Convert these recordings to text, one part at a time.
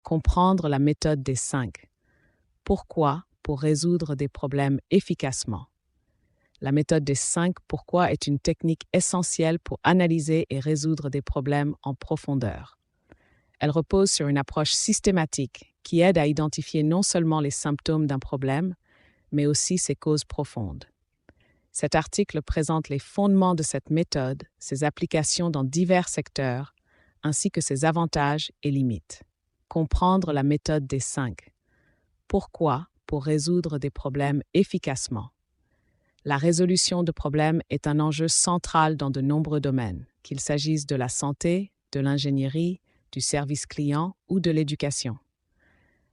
Comprendre la méthode des 5. Pourquoi pour résoudre des problèmes efficacement. La méthode des 5 pourquoi est une technique essentielle pour analyser et résoudre des problèmes en profondeur. Elle repose sur une approche systématique qui aide à identifier non seulement les symptômes d'un problème, mais aussi ses causes profondes. Cet article présente les fondements de cette méthode, ses applications dans divers secteurs, ainsi que ses avantages et limites. Comprendre la méthode des 5. Pourquoi pour résoudre des problèmes efficacement. La résolution de problèmes est un enjeu central dans de nombreux domaines, qu'il s'agisse de la santé, de l'ingénierie, du service client ou de l'éducation.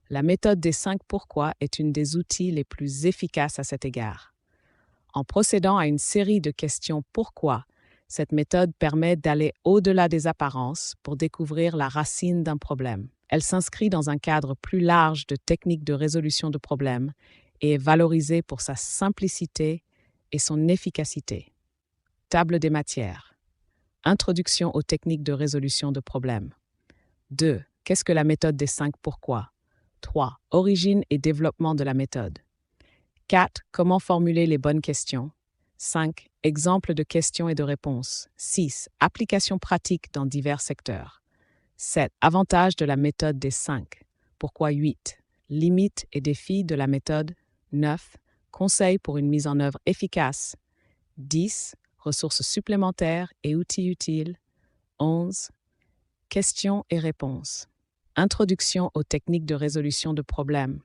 La méthode des 5 pourquoi est une des outils les plus efficaces à cet égard. En procédant à une série de questions pourquoi, cette méthode permet d'aller au-delà des apparences pour découvrir la racine d'un problème. Elle s'inscrit dans un cadre plus large de techniques de résolution de problèmes et est valorisée pour sa simplicité et son efficacité. Table des matières. Introduction aux techniques de résolution de problèmes. 2. Qu'est-ce que la méthode des 5 pourquoi? 3. Origine et développement de la méthode. 4. Comment formuler les bonnes questions. 5. Exemples de questions et de réponses. 6. Applications pratiques dans divers secteurs. 7. Avantages de la méthode des 5. Pourquoi 8. Limites et défis de la méthode. 9. Conseils pour une mise en œuvre efficace. 10. Ressources supplémentaires et outils utiles. 11. Questions et réponses. Introduction aux techniques de résolution de problèmes.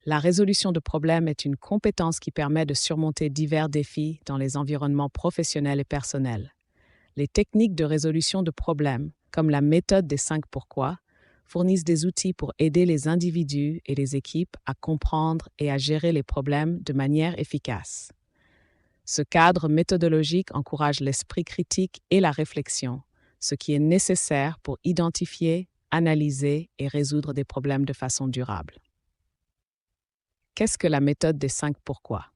La résolution de problèmes est une compétence qui permet de surmonter divers défis dans les environnements professionnels et personnels. Les techniques de résolution de problèmes, comme la méthode des 5 pourquoi, fournissent des outils pour aider les individus et les équipes à comprendre et à gérer les problèmes de manière efficace. Ce cadre méthodologique encourage l'esprit critique et la réflexion, ce qui est nécessaire pour identifier, analyser et résoudre des problèmes de façon durable. Qu'est-ce que la méthode des 5 pourquoi?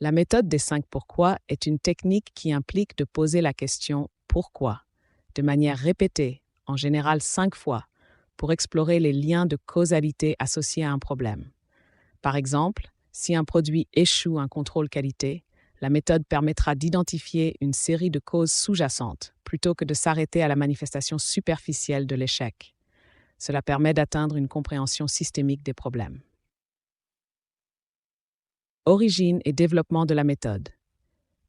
La méthode des 5 pourquoi est une technique qui implique de poser la question « pourquoi ?» de manière répétée, en général 5 fois, pour explorer les liens de causalité associés à un problème. Par exemple, si un produit échoue un contrôle qualité, la méthode permettra d'identifier une série de causes sous-jacentes, plutôt que de s'arrêter à la manifestation superficielle de l'échec. Cela permet d'atteindre une compréhension systémique des problèmes. Origine et développement de la méthode.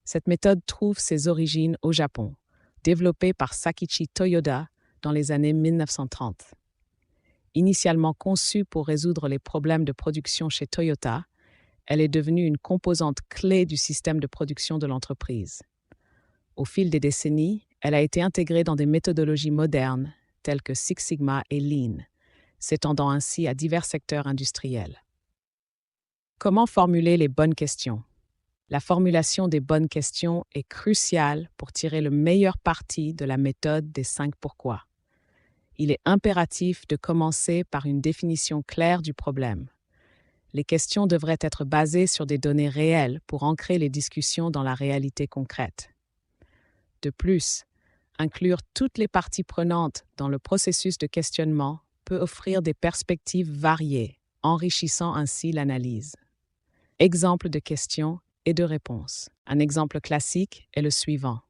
Cette méthode trouve ses origines au Japon, développée par Sakichi Toyoda dans les années 1930. Initialement conçue pour résoudre les problèmes de production chez Toyota, elle est devenue une composante clé du système de production de l'entreprise. Au fil des décennies, elle a été intégrée dans des méthodologies modernes telles que Six Sigma et Lean, s'étendant ainsi à divers secteurs industriels. Comment formuler les bonnes questions? La formulation des bonnes questions est cruciale pour tirer le meilleur parti de la méthode des 5 pourquoi. Il est impératif de commencer par une définition claire du problème. Les questions devraient être basées sur des données réelles pour ancrer les discussions dans la réalité concrète. De plus, inclure toutes les parties prenantes dans le processus de questionnement peut offrir des perspectives variées, enrichissant ainsi l'analyse. Exemple de questions et de réponses. Un exemple classique est le suivant.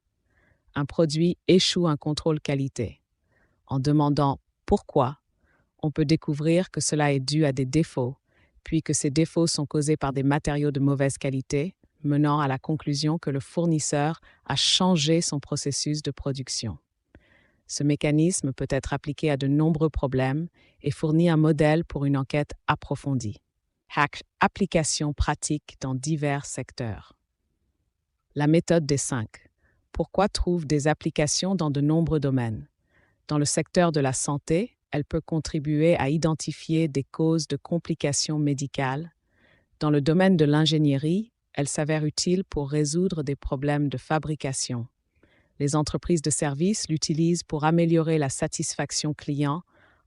Un produit échoue un contrôle qualité. En demandant pourquoi, on peut découvrir que cela est dû à des défauts, puis que ces défauts sont causés par des matériaux de mauvaise qualité, menant à la conclusion que le fournisseur a changé son processus de production. Ce mécanisme peut être appliqué à de nombreux problèmes et fournit un modèle pour une enquête approfondie. Application pratique dans divers secteurs. La méthode des 5. Pourquoi trouve des applications dans de nombreux domaines? Dans le secteur de la santé, elle peut contribuer à identifier des causes de complications médicales. Dans le domaine de l'ingénierie, elle s'avère utile pour résoudre des problèmes de fabrication. Les entreprises de services l'utilisent pour améliorer la satisfaction client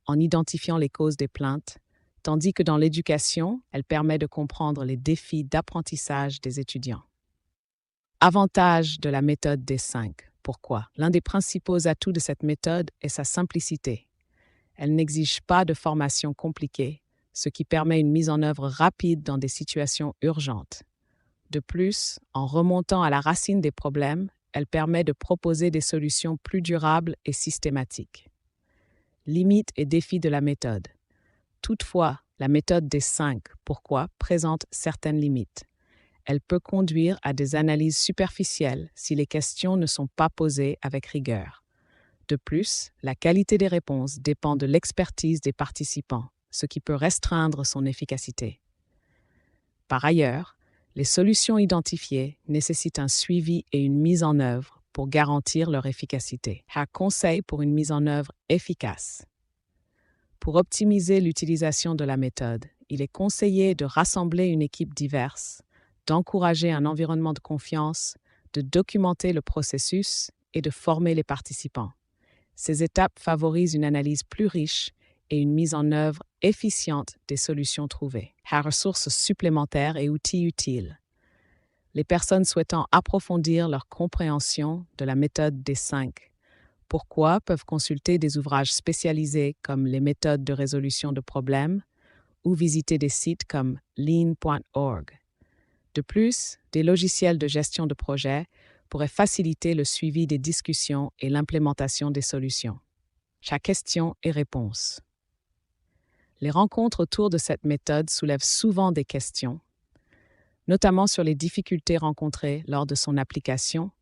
en identifiant les causes des plaintes, tandis que dans l'éducation, elle permet de comprendre les défis d'apprentissage des étudiants. Avantages de la méthode des 5. Pourquoi? L'un des principaux atouts de cette méthode est sa simplicité. Elle n'exige pas de formation compliquée, ce qui permet une mise en œuvre rapide dans des situations urgentes. De plus, en remontant à la racine des problèmes, elle permet de proposer des solutions plus durables et systématiques. Limites et défis de la méthode. Toutefois, la méthode des 5 pourquoi présente certaines limites. Elle peut conduire à des analyses superficielles si les questions ne sont pas posées avec rigueur. De plus, la qualité des réponses dépend de l'expertise des participants, ce qui peut restreindre son efficacité. Par ailleurs, les solutions identifiées nécessitent un suivi et une mise en œuvre pour garantir leur efficacité. Un conseil pour une mise en œuvre efficace. Pour optimiser l'utilisation de la méthode, il est conseillé de rassembler une équipe diverse, d'encourager un environnement de confiance, de documenter le processus et de former les participants. Ces étapes favorisent une analyse plus riche et une mise en œuvre efficiente des solutions trouvées. Ressources supplémentaires et outils utiles. Les personnes souhaitant approfondir leur compréhension de la méthode des 5 pourquoi peuvent consulter des ouvrages spécialisés comme les méthodes de résolution de problèmes ou visiter des sites comme lean.org. De plus, des logiciels de gestion de projet pourraient faciliter le suivi des discussions et l'implémentation des solutions. Chaque question et réponse. Les rencontres autour de cette méthode soulèvent souvent des questions, notamment sur les difficultés rencontrées lors de son application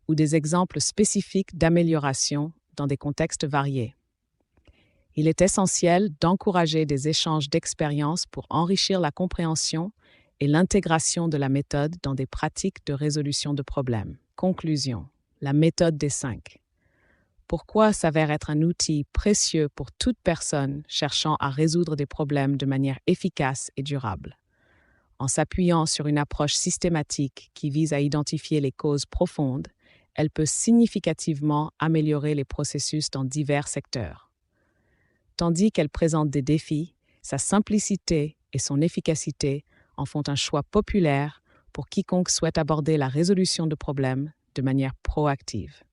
ou des exemples spécifiques d'amélioration dans des contextes variés. Il est essentiel d'encourager des échanges d'expériences pour enrichir la compréhension et l'intégration de la méthode dans des pratiques de résolution de problèmes. Conclusion. La méthode des 5. Pourquoi s'avère être un outil précieux pour toute personne cherchant à résoudre des problèmes de manière efficace et durable. En s'appuyant sur une approche systématique qui vise à identifier les causes profondes, elle peut significativement améliorer les processus dans divers secteurs. Tandis qu'elle présente des défis, sa simplicité et son efficacité en font un choix populaire pour quiconque souhaite aborder la résolution de problèmes de manière proactive.